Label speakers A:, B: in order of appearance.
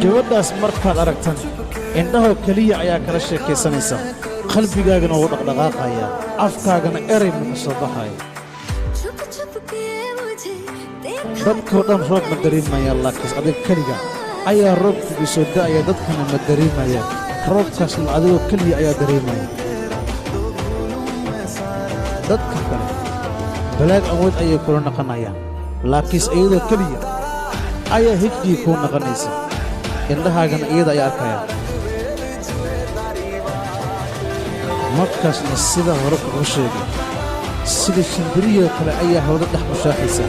A: gabadhaas markaad aragtan indhahoo keliya ayaa kala sheekaysanaysa qalbigaagana wuu dhaqdhaqaaqaya afkaagana eray ma ka soo baxaya dadkoo dhan roob ma dareemayaan laakiinse adiga keliga ayaa roobkugu soo da'aya dadkana ma dareemayaan roobkaasna adigoo keliya ayaa dareemaya dadka kale balaag awood ayay kula naqanayaan laakiinse iyadoo keliya ayaa hijgii kuu naqanaysa indhahaagana iyada ayaa arkaya markaasna sida hore kugu sheegay sida shimbiriyoo kale ayaa hawda dhex mushaaxaysa